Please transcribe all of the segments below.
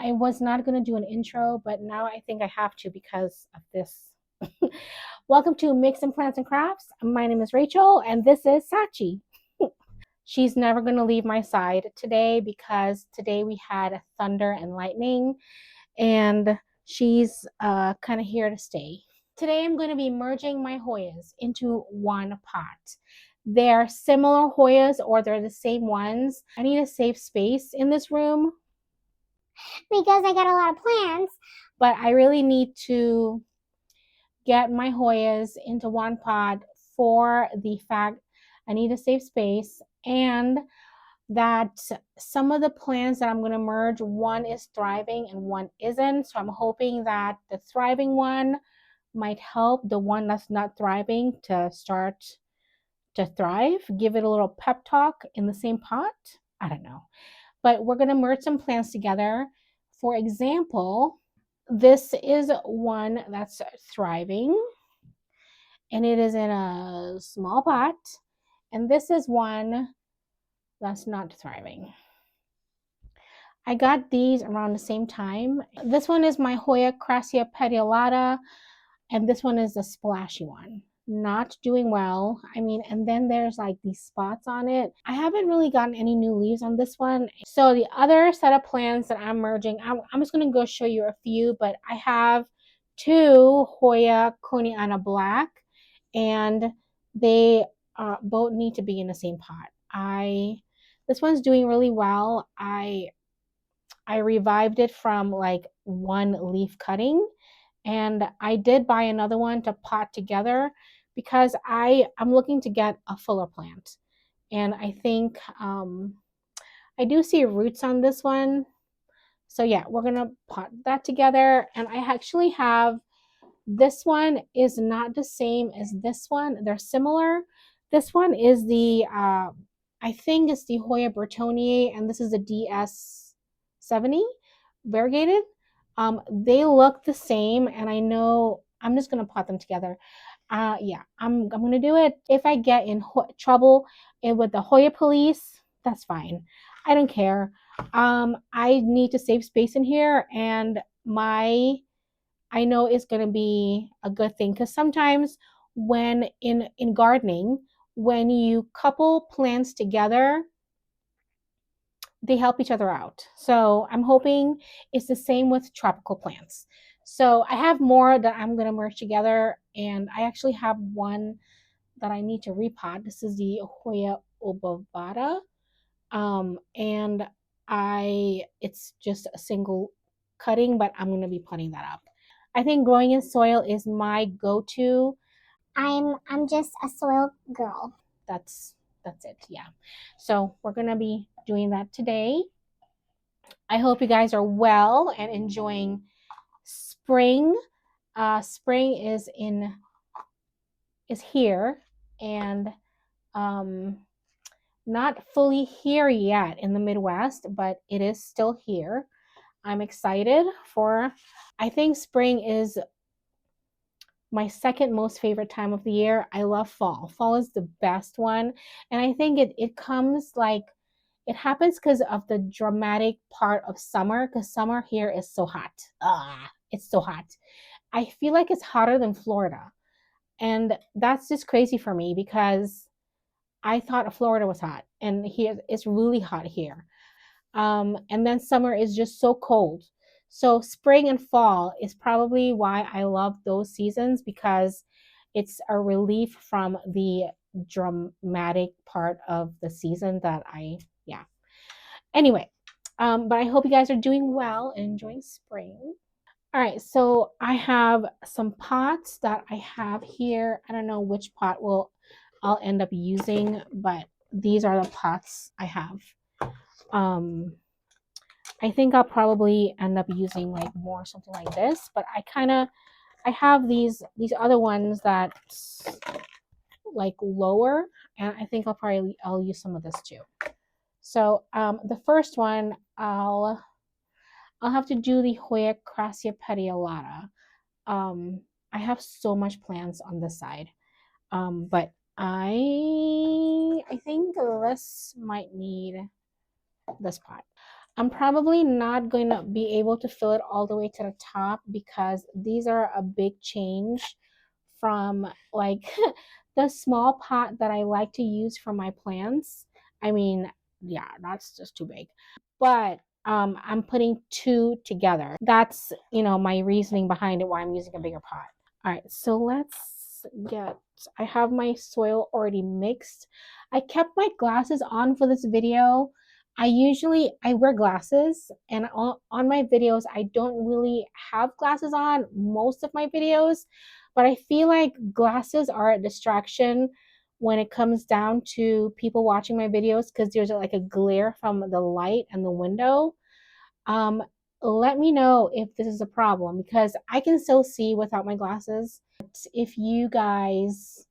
I was not going to do an intro, but now I think I have to because of this. Welcome to Mix and Plants and Crafts. My name is Rachel, and this is Sachi. She's never going to leave my side today because today we had thunder and lightning, and she's kind of here to stay. Today I'm going to be merging my Hoyas into one pot. They're similar Hoyas or they're the same ones. I need a safe space in this room because I got a lot of plants. But I really need to get my Hoyas into one pot for the fact I need a safe space, and that some of the plants that I'm going to merge, one is thriving and one isn't. So I'm hoping that the thriving one might help the one that's not thriving to start to thrive, give it a little pep talk in the same pot. I don't know. But we're going to merge some plants together. For example, this is one that's thriving and it is in a small pot. And this is one that's not thriving. I got these around the same time. This one is my Hoya Crassia petiolata, and this one is the splashy one. Not doing well. I mean, and then there's like these spots on it. I haven't really gotten any new leaves on this one. So the other set of plants that I'm merging, I'm just going to go show you a few, but I have two Hoya Coniana Black, and they both need to be in the same pot. This one's doing really well. I revived it from like one leaf cutting, and I did buy another one to pot together because I'm looking to get a fuller plant, and I think I do see roots on this one. So yeah, we're gonna pot that together, and I actually have this one is not the same as this one. They're similar. This one is the I think it's the Hoya Bertonier, and this is the DS70 variegated. They look the same, and I know I'm just gonna pot them together. Yeah, I'm gonna do it. If I get in trouble with the Hoya police, that's fine. I don't care. I need to save space in here, and I know it's going to be a good thing because sometimes when in gardening, when you couple plants together, they help each other out. So I'm hoping it's the same with tropical plants. So I have more that I'm going to merge together, and I actually have one that I need to repot. This is the Hoya obovata, and it's just a single cutting, but I'm going to be putting that up. I think growing in soil is my go-to. I'm just a soil girl. That's it. Yeah. So we're gonna be doing that today. I hope you guys are well and enjoying spring. Spring is here, and not fully here yet in the Midwest, but it is still here. I'm excited for. I think spring is my second most favorite time of the year. I love fall. Fall is the best one. And I think it comes like it happens because of the dramatic part of summer, because summer here is so hot. It's so hot. I feel like it's hotter than Florida. And that's just crazy for me because I thought Florida was hot, and here it's really hot here. And then summer is just so cold. So spring and fall is probably why I love those seasons, because it's a relief from the dramatic part of the season that yeah. Anyway, but I hope you guys are doing well and enjoying spring. All right, so I have some pots that I have here. I don't know which pot I'll end up using, but these are the pots I have. I think I'll probably end up using like more something like this, but I have these other ones that like lower, and I think I'll use some of this too. So the first one I'll have to do the Hoya Crassia petiolata. I have so much plants on this side, but I think this might need this pot. I'm probably not going to be able to fill it all the way to the top because these are a big change from like the small pot that I like to use for my plants. I mean, yeah, that's just too big. But I'm putting two together. That's, my reasoning behind it why I'm using a bigger pot. All right, so I have my soil already mixed. I kept my glasses on for this video. I wear glasses, and on my videos I don't really have glasses on most of my videos, but I feel like glasses are a distraction when it comes down to people watching my videos because there's like a glare from the light and the window. Um, Let me know if this is a problem because I can still see without my glasses. If you guys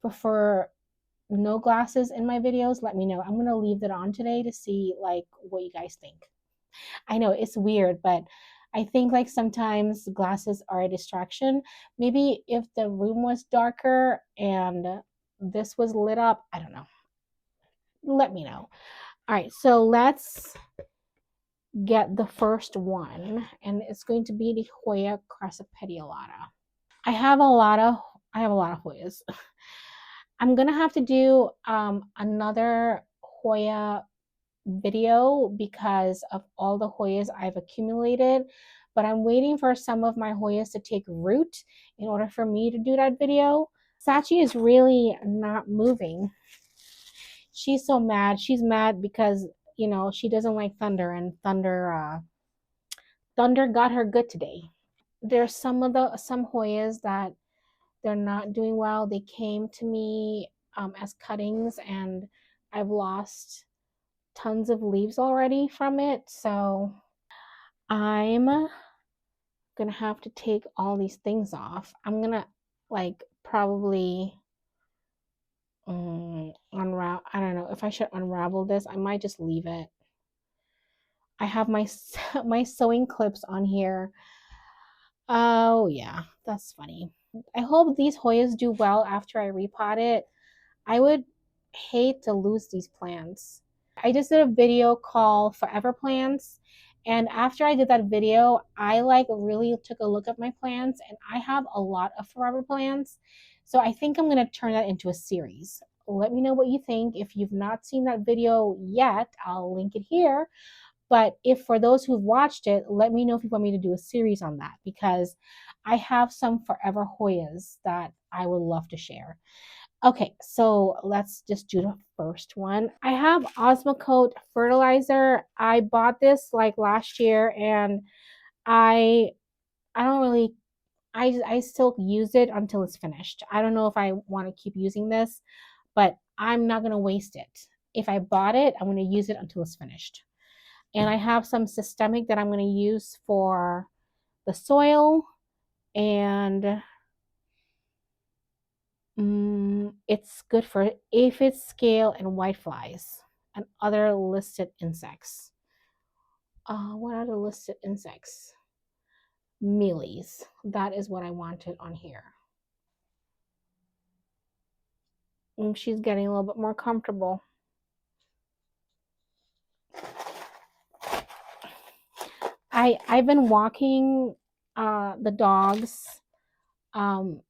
prefer no glasses in my videos, let me know. I'm gonna leave that on today to see like what you guys think. I know it's weird, but I think like sometimes glasses are a distraction. Maybe if the room was darker and this was lit up, I don't know. Let me know. All right, so let's get the first one, and it's going to be the Hoya crassipedialata. I have a lot of I have a lot of Hoyas. I'm gonna have to do another Hoya video because of all the Hoyas I've accumulated, but I'm waiting for some of my Hoyas to take root in order for me to do that video. Sachi is really not moving. She's so mad. She's mad because she doesn't like thunder, and thunder got her good today. There's some Hoyas that they're not doing well. They came to me as cuttings, and I've lost tons of leaves already from it. So I'm gonna have to take all these things off. I'm gonna like probably unravel. I don't know if I should unravel this. I might just leave it. I have my my sewing clips on here. Oh yeah, that's funny. I hope these Hoyas do well after I repot it. I would hate to lose these plants. I just did a video called Forever Plants. And after I did that video, I like really took a look at my plants, and I have a lot of forever plants. So I think I'm going to turn that into a series. Let me know what you think. If you've not seen that video yet, I'll link it here. But if for those who've watched it, let me know if you want me to do a series on that because I have some forever Hoyas that I would love to share. Okay, so let's just do the first one. I have Osmocote fertilizer. I bought this like last year, and I I don't really I still use it until it's finished. I don't know if I want to keep using this, but I'm not going to waste it. If I bought it, I'm going to use it until it's finished. And I have some systemic that I'm going to use for the soil, and it's good for aphids, scale, and whiteflies, and other listed insects. What are the listed insects? Mealies. That is what I wanted on here. She's getting a little bit more comfortable. I've been walking the dogs in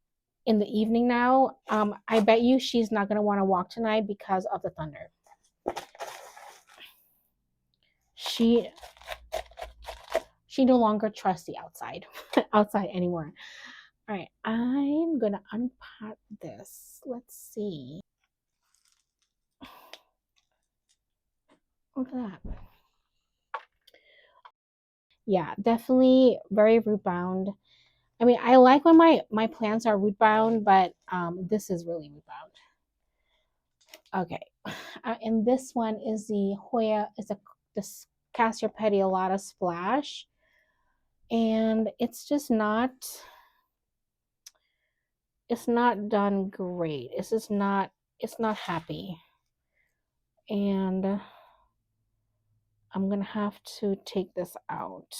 the evening now. I bet you she's not gonna want to walk tonight because of the thunder. She no longer trusts the outside anymore. All right, I'm gonna unpot this. Let's see. Look at that. Yeah, definitely very root bound. I mean, I like when my plants are root bound, but this is really root bound. Okay, and this one is the Hoya. Is a this Castor Petiolata Splash, and it's just not. It's not done great. It's just not. It's not happy, and I'm gonna have to take this out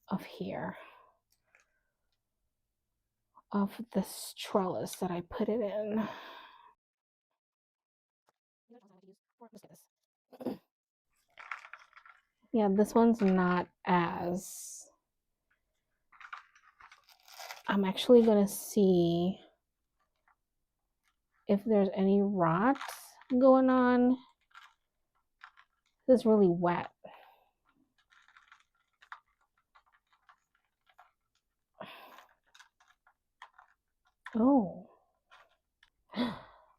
of here, of this trellis that I put it in. Yeah, this one's not as... I'm actually gonna see if there's any rot going on. This is really wet. Oh,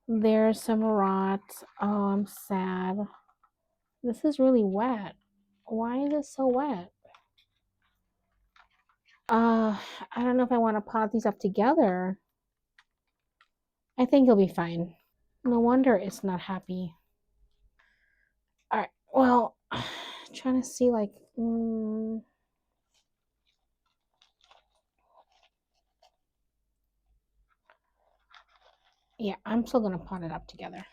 there's some rot. Oh, I'm sad. This is really wet. Why is it so wet? I don't know if I want to pot these up together. I think it'll be fine. No wonder it's not happy. All right. Well, trying to see like. Yeah, I'm still gonna pot it up together.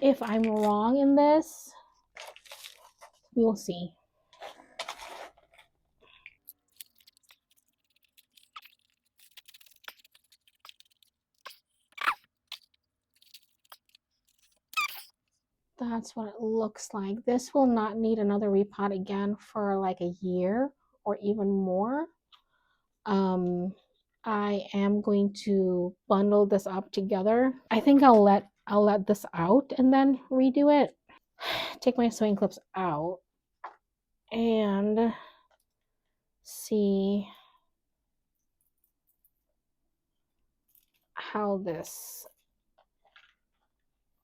If I'm wrong in this, we will see. That's what it looks like. This will not need another repot again for like a year or even more. I am going to bundle this up together. I think I'll let this out and then redo it. Take my sewing clips out and see how this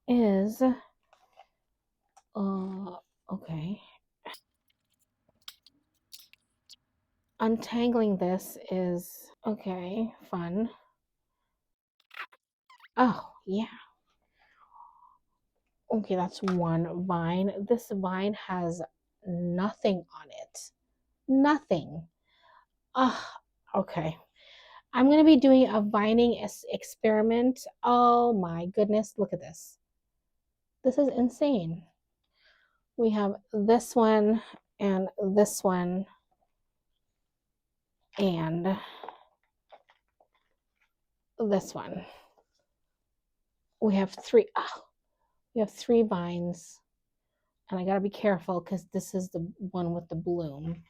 is. Okay. Untangling this is okay, fun. Oh, yeah. Okay, that's one vine. This vine has nothing on it. Nothing. Ah, okay. I'm going to be doing a vining experiment. Oh my goodness, look at this. This is insane. We have this one and this one and this one. We have three. Oh, we have three vines. And I got to be careful because this is the one with the bloom.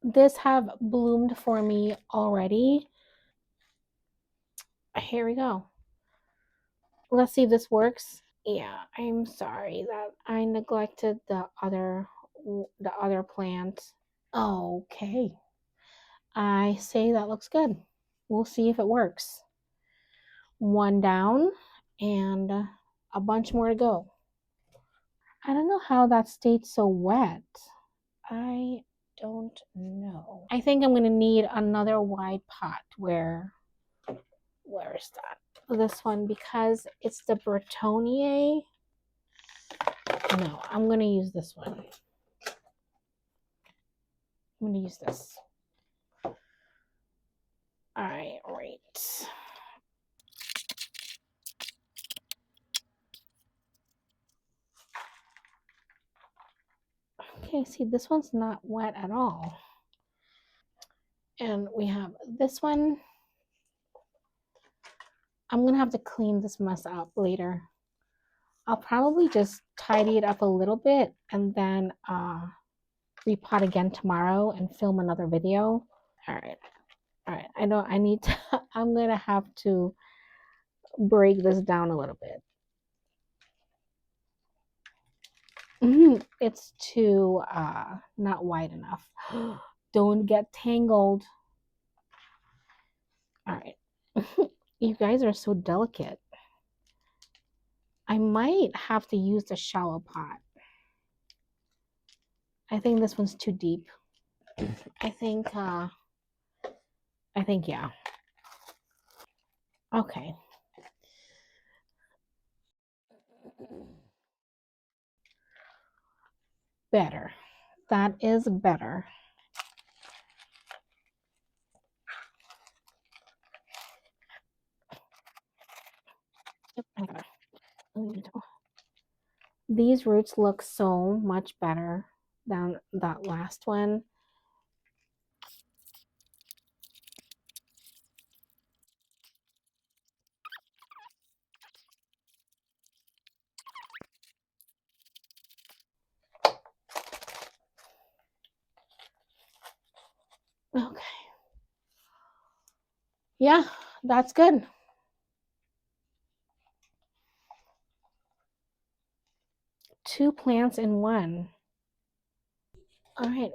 This have bloomed for me already. Here we go. Let's see if this works. Yeah, I'm sorry that I neglected the other plant. Okay. I say that looks good. We'll see if it works. One down and a bunch more to go. I don't know how that stayed so wet. I don't know. I think I'm going to need another wide pot. Where is that? This one, because it's the Bretonnier. No, I'm going to use this one. I'm going to use this. All right, right. Okay, see, this one's not wet at all. And we have this one. I'm going to have to clean this mess up later. I'll probably just tidy it up a little bit and then repot again tomorrow and film another video. All right. All right. I know I need to, I'm going to have to break this down a little bit. It's too not wide enough. Don't get tangled. All right. You guys are so delicate. I might have to use the shallow pot. I think this one's too deep. I think yeah. Okay. Better. That is better. These roots look so much better than that last one. Okay. Yeah, that's good. Two plants in one. All right,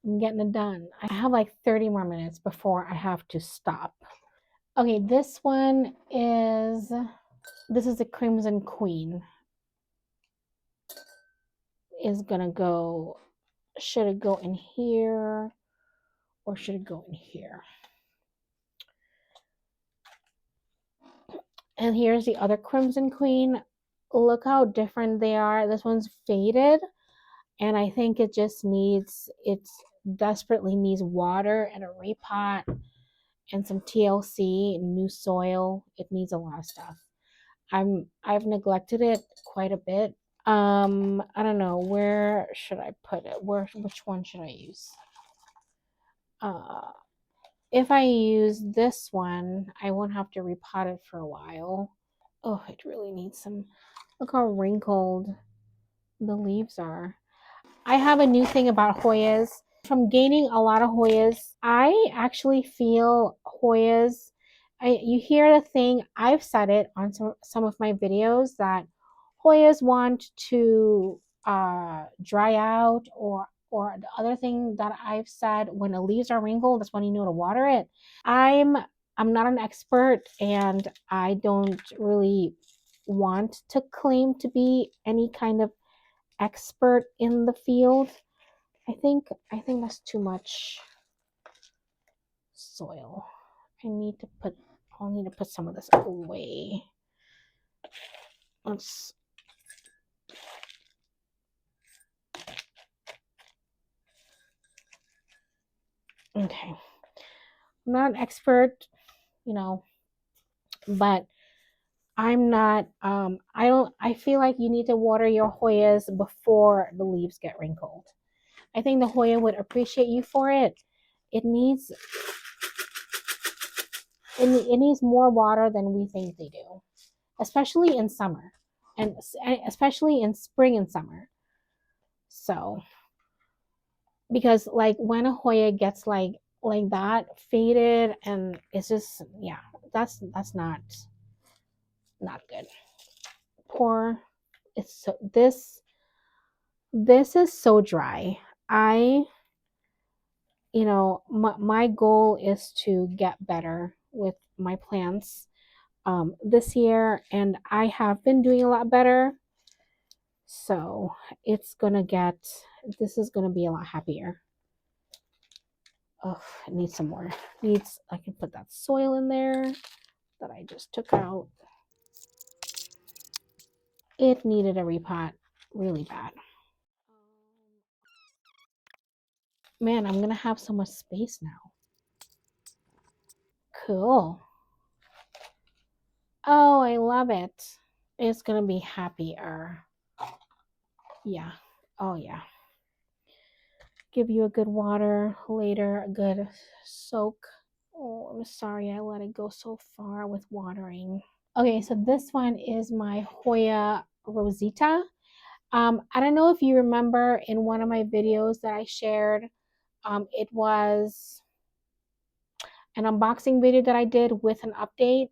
I'm getting it done. I have like 30 more minutes before I have to stop. Okay, this is a Crimson Queen. Is gonna go, should it go in here or should it go in here? And here's the other Crimson Queen. Look how different they are. This one's faded, and I think it desperately needs water and a repot and some TLC, new soil. It needs a lot of stuff. I've neglected it quite a bit. I don't know, where should I put it? Which one should I use? If I use this one, I won't have to repot it for a while. Oh, it really needs some. Look how wrinkled the leaves are. I have a new thing about Hoyas. From gaining a lot of Hoyas, I actually feel Hoyas. You hear the thing, I've said it on some of my videos that Hoyas want to dry out, or the other thing that I've said, when the leaves are wrinkled, that's when you know to water it. I'm I'm not an expert, and I don't really want to claim to be any kind of expert in the field. I think that's too much soil. I'll need to put some of this away. Let's Okay. I'm not an expert, you know, but I'm not I feel like you need to water your Hoyas before the leaves get wrinkled. I think the Hoya would appreciate you for it. It needs it needs more water than we think they do, especially in summer, and especially in spring and summer. So, because like when a Hoya gets like that faded, and it's just, yeah, that's not good. Poor, it's so this is so dry. I my goal is to get better with my plants this year, and I have been doing a lot better. So it's gonna get this is gonna be a lot happier. Oh, it needs some more. I can put that soil in there that I just took out. It needed a repot really bad. Man, I'm gonna have so much space now. Cool. Oh, I love it. It's gonna be happier. Yeah. Oh yeah. Give you a good water later, a good soak. Oh, I'm sorry I let it go so far with watering. Okay, so this one is my Hoya Rosita. I don't know if you remember in one of my videos that I shared, it was an unboxing video that I did with an update.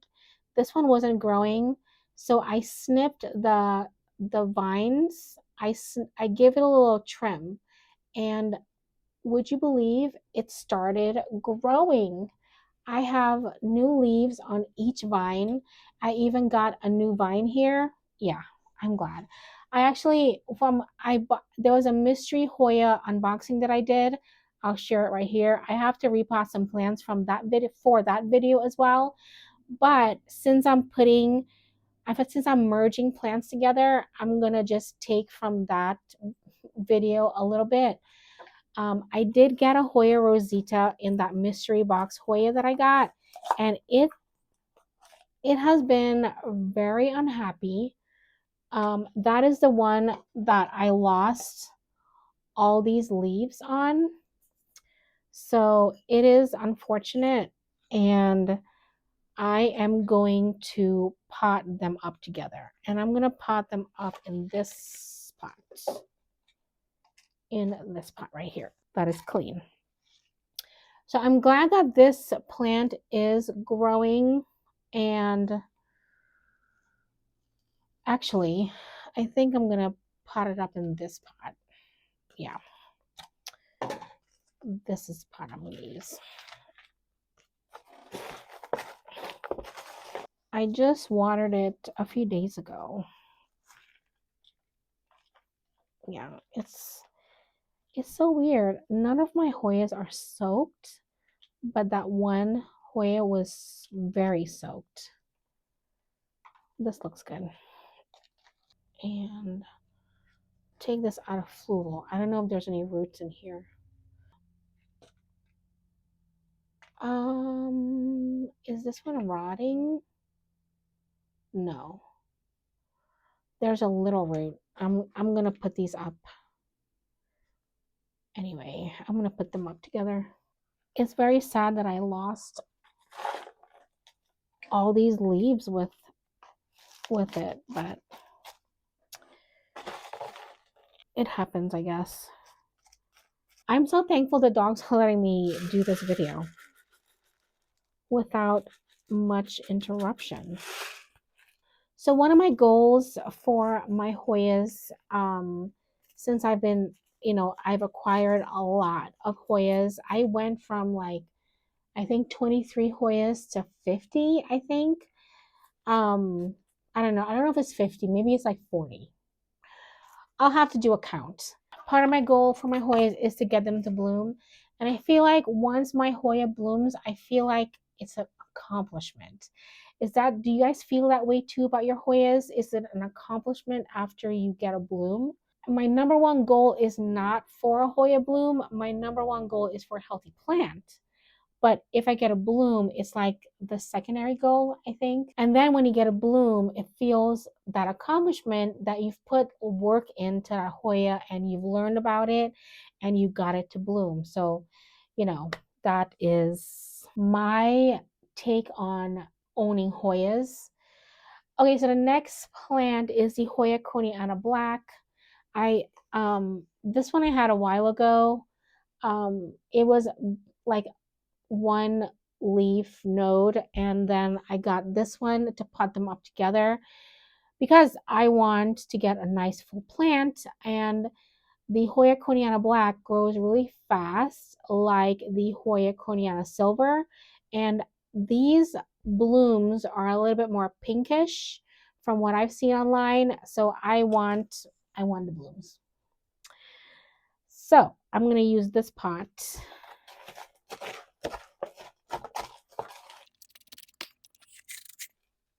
This one wasn't growing, so I snipped the vines. I gave it a little trim, and would you believe it started growing? I have new leaves on each vine. I even got a new vine here. Yeah, I'm glad. I actually there was a mystery Hoya unboxing that I did. I'll share it right here. I have to repot some plants from that video for that video as well. But since I'm merging plants together, I'm gonna just take from that video a little bit. I did get a Hoya Rosita in that mystery box Hoya that I got, and it has been very unhappy. That is the one that I lost all these leaves on. So it is unfortunate, and I am going to pot them up together. And I'm going to pot them up in this pot, right here that is clean. So I'm glad that this plant is growing, and actually, I think I'm going to pot it up in this pot. Yeah, this is pot I'm going to use. I just watered it a few days ago. Yeah, it's so weird. None of my Hoyas are soaked, but that one Hoya was very soaked. This looks good. And take this out of fluval. I don't know if there's any roots in here. Is this one rotting? No. There's a little root. I'm gonna put these up. Anyway, I'm gonna put them up together. It's very sad that I lost all these leaves with it, but it happens, I guess. I'm so thankful the dogs are letting me do this video without much interruption. So one of my goals for my Hoyas, since I've been, I've acquired a lot of Hoyas. I went from like, I think 23 Hoyas to 50, I think. I don't know. I don't know if it's 50. Maybe it's like 40. I'll have to do a count. Part of my goal for my Hoyas is to get them to bloom. And I feel like once my Hoya blooms, I feel like it's an accomplishment. Do you guys feel that way too about your Hoyas? Is it an accomplishment after you get a bloom? My number one goal is not for a Hoya bloom. My number one goal is for a healthy plant. But if I get a bloom, it's like the secondary goal, I think. And then when you get a bloom, it feels that accomplishment that you've put work into that Hoya and you've learned about it and you got it to bloom. So, that is my take on owning Hoyas. Okay, so the next plant is the Hoya Coneyana Black. I this one I had a while ago. It was like one leaf node, and then I got this one to pot them up together because I want to get a nice full plant. And the Hoya Coneyana Black grows really fast like the Hoya Coneyana Silver, and these blooms are a little bit more pinkish from what I've seen online, so I want the blooms. So I'm going to use this pot.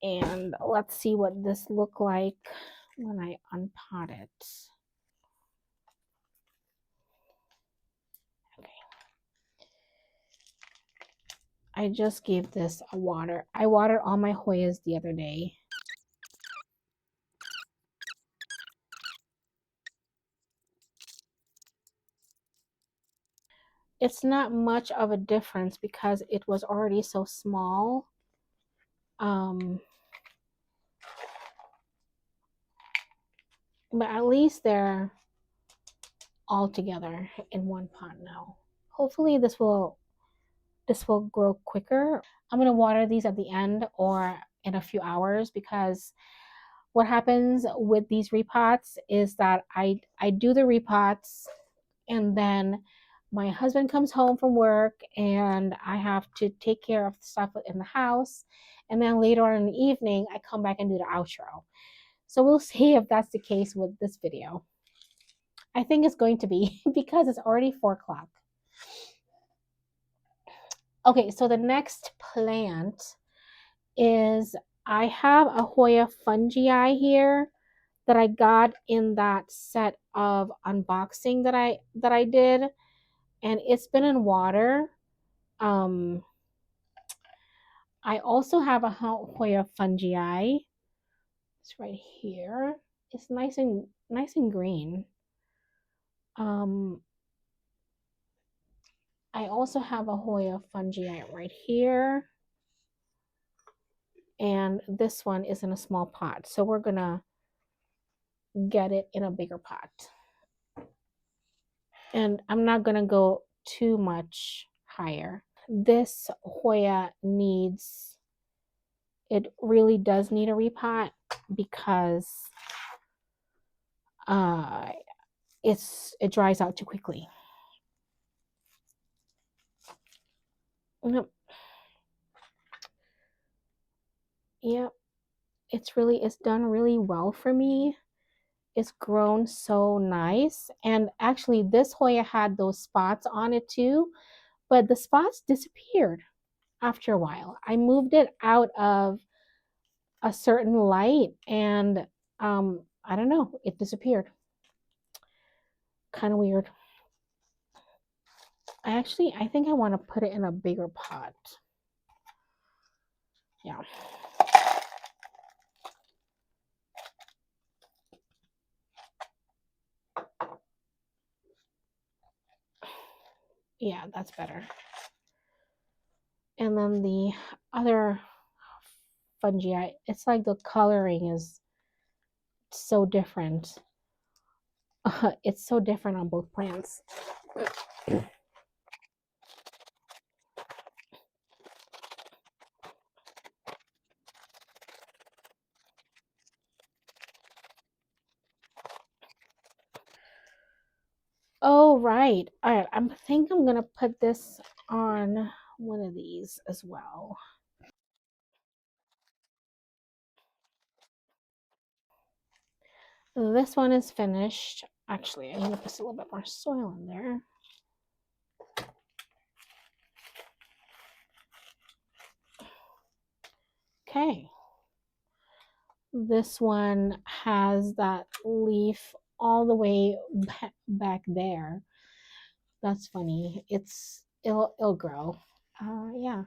And let's see what this look like when I unpot it. Okay. I just gave this a water. I watered all my Hoyas the other day. It's not much of a difference because it was already so small. But at least they're all together in one pot now. Hopefully this will grow quicker. I'm gonna water these at the end or in a few hours, because what happens with these repots is that I do the repots, and then my husband comes home from work and I have to take care of the stuff in the house, and then later on in the evening I come back and do the outro. So we'll see if that's the case with this video. I think it's going to be because it's already 4 o'clock. Okay, so the next plant is, I have a Hoya fungii here that I got in that set of unboxing that I did, and it's been in water. I also have a Hoya fungii. It's right here. It's nice and green. Um, I also have a Hoya fungi right here, and this one is in a small pot. So we're gonna get it in a bigger pot. And I'm not gonna go too much higher. This Hoya needs, it really does need a repot because uh it dries out too quickly. Yep. Yep. It's done really well for me. It's grown so nice. And actually this Hoya had those spots on it too, but the spots disappeared after a while. I moved it out of a certain light and I don't know, it disappeared. Kind of weird. I think I want to put it in a bigger pot. Yeah. Yeah, that's better. And then the other fungi, it's like the coloring is so different. It's so different on both plants. Oh, right. All right. I think I'm going to put this on one of these as well. This one is finished. Actually, I need to put a little bit more soil in there. Okay. This one has that leaf all the way back there. That's funny. It'll grow. Yeah.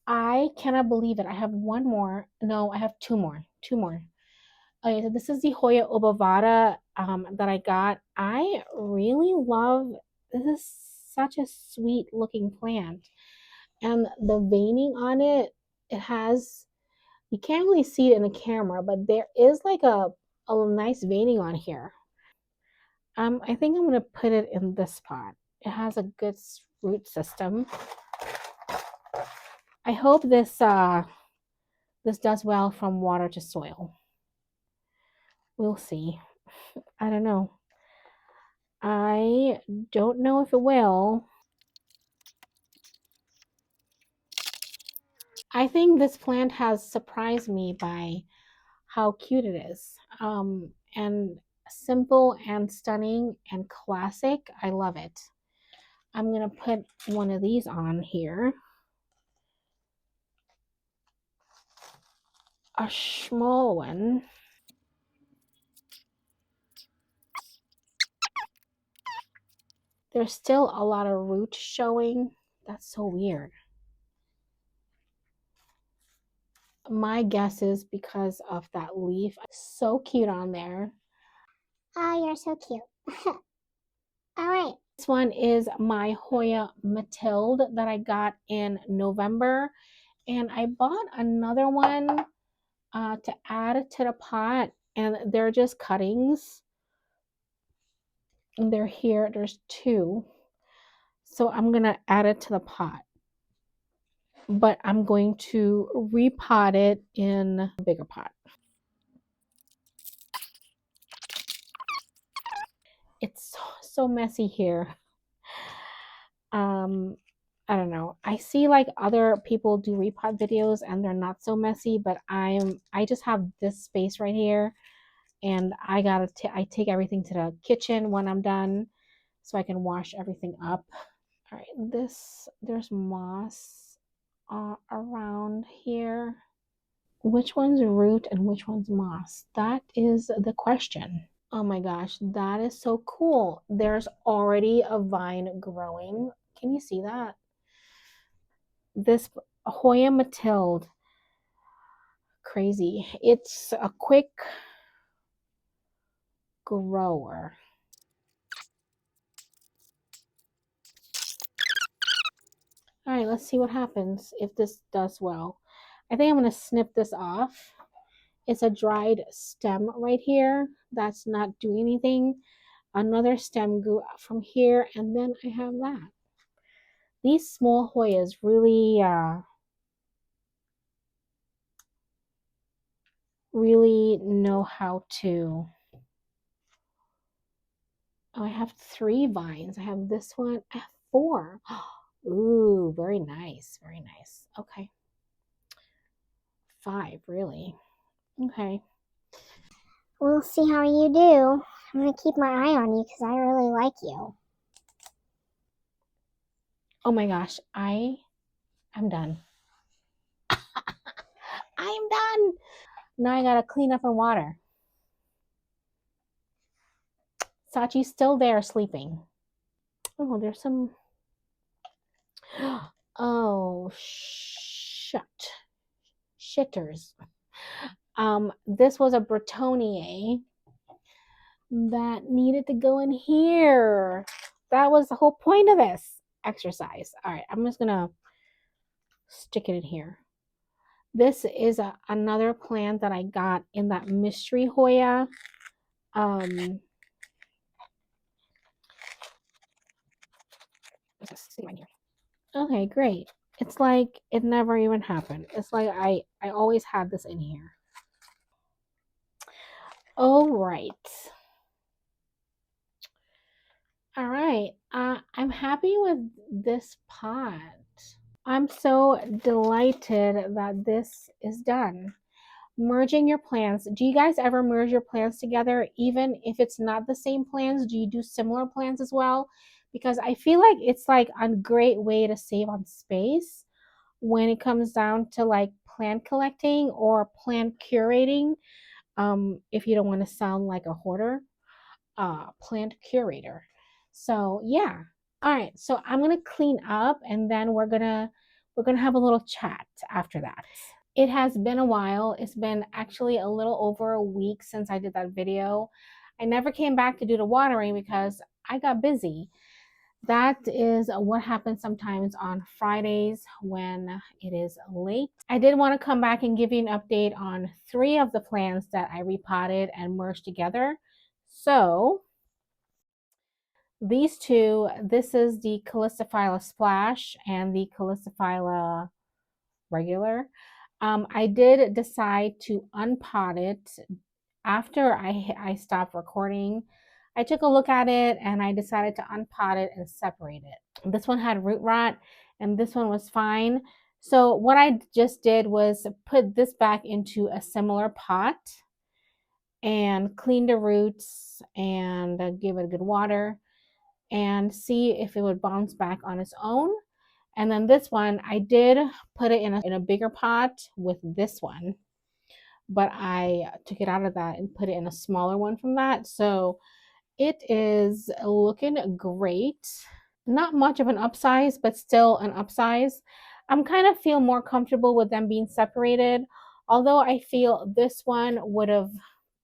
I cannot believe it. I have one more. No, I have two more. Two more. Okay, so this is the Hoya obovata that I got. I really love. This is such a sweet looking plant, and the veining on it. It has. You can't really see it in the camera, but there is like a nice veining on here. I think I'm gonna put it in this pot. It has a good root system. I hope this does well from water to soil. We'll see. I don't know. I don't know if it will. I think this plant has surprised me by how cute it is. And simple and stunning and classic. I love it. I'm going to put one of these on here. A small one. There's still a lot of roots showing. That's so weird. My guess is because of that leaf. So cute on there. Oh, you're so cute. All right. This one is my Hoya Matilde that I got in November. And I bought another one to add to the pot. And they're just cuttings. And they're here. There's two. So I'm going to add it to the pot. But I'm going to repot it in a bigger pot. It's so messy here. I don't know. I see like other people do repot videos and they're not so messy, but I just have this space right here, and I take everything to the kitchen when I'm done so I can wash everything up. All right, there's moss around here. Which one's root and which one's moss? That is the question. Oh my gosh, that is so cool. There's already a vine growing. Can you see that? This Hoya Matilde, crazy. It's a quick grower. All right, let's see what happens if this does well. I think I'm going to snip this off. It's a dried stem right here that's not doing anything. Another stem grew up from here, and then I have that. These small Hoyas really know how to. Oh, I have 3 vines. I have this one. I have 4. Ooh, very nice. Very nice. Okay. 5, really. Okay. We'll see how you do. I'm gonna keep my eye on you because I really like you. Oh my gosh, I'm done. I'm done. Now I gotta clean up and water. Sachi's still there sleeping. Oh, there's some. Oh, shitters. This was a Bretonnier that needed to go in here. That was the whole point of this exercise. All right, I'm just gonna stick it in here. This is another plant that I got in that mystery Hoya. Let's see right here. Okay, great. It's like it never even happened. It's like I always had this in here. All right. All right. I'm happy with this pot. I'm so delighted that this is done. Merging your plants. Do you guys ever merge your plants together, even if it's not the same plants? Do you do similar plants as well? Because I feel like it's like a great way to save on space when it comes down to like plant collecting or plant curating. If you don't want to sound like a hoarder, plant curator. So yeah. All right. So I'm gonna clean up and then we're gonna have a little chat after that. It has been a while. It's been actually a little over a week since I did that video. I never came back to do the watering because I got busy. That is what happens sometimes on Fridays when it is late. I did want to come back and give you an update on 3 of the plants that I repotted and merged together. So these 2, this is the Calistophylla Splash and the Calistophylla regular. I did decide to unpot it after I stopped recording. I took a look at it and I decided to unpot it and separate it. This one had root rot and this one was fine. So what I just did was put this back into a similar pot and clean the roots and give it a good water and see if it would bounce back on its own. And then this one, I did put it in a bigger pot with this one, but I took it out of that and put it in a smaller one from that. So it is looking great. Not much of an upsize, but still an upsize. I'm kind of feel more comfortable with them being separated, although I feel this one would have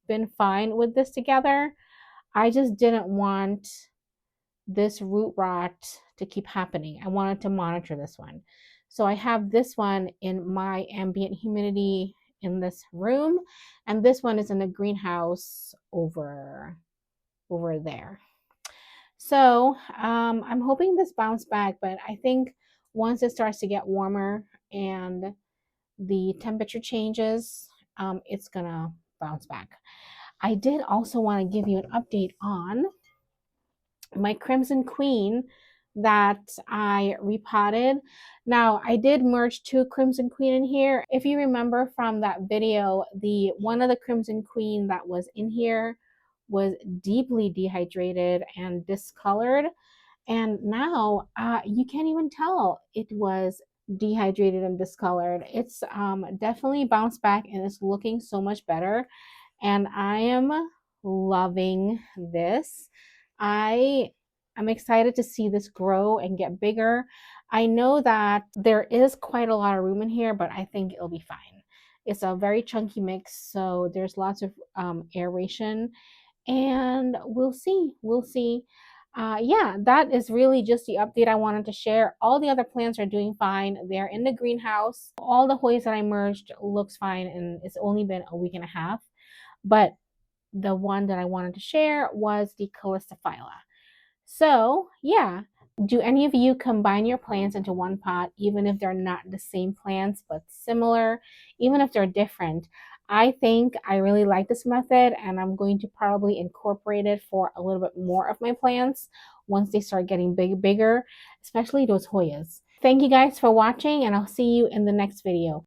been fine with this together. I just didn't want this root rot to keep happening. I wanted to monitor this one. So I have this one in my ambient humidity in this room, and this one is in the greenhouse over there. So I'm hoping this bounce back, but I think once it starts to get warmer and the temperature changes, it's gonna bounce back. I did also want to give you an update on my Crimson Queen that I repotted. Now I did merge 2 Crimson Queen in here. If you remember from that video, the one of the Crimson Queen that was in here was deeply dehydrated and discolored. And now you can't even tell it was dehydrated and discolored. It's definitely bounced back and it's looking so much better. And I am loving this. I'm excited to see this grow and get bigger. I know that there is quite a lot of room in here, but I think it'll be fine. It's a very chunky mix, so there's lots of aeration and we'll see. We'll see. Yeah, that is really just the update I wanted to share. All the other plants are doing fine. They're in the greenhouse. All the hoys that I merged looks fine, and it's only been a week and a half. But the one that I wanted to share was the Calistophylla. So, yeah. Do any of you combine your plants into one pot, even if they're not the same plants, but similar, even if they're different? I think I really like this method, and I'm going to probably incorporate it for a little bit more of my plants once they start getting bigger, especially those Hoyas. Thank you guys for watching, and I'll see you in the next video.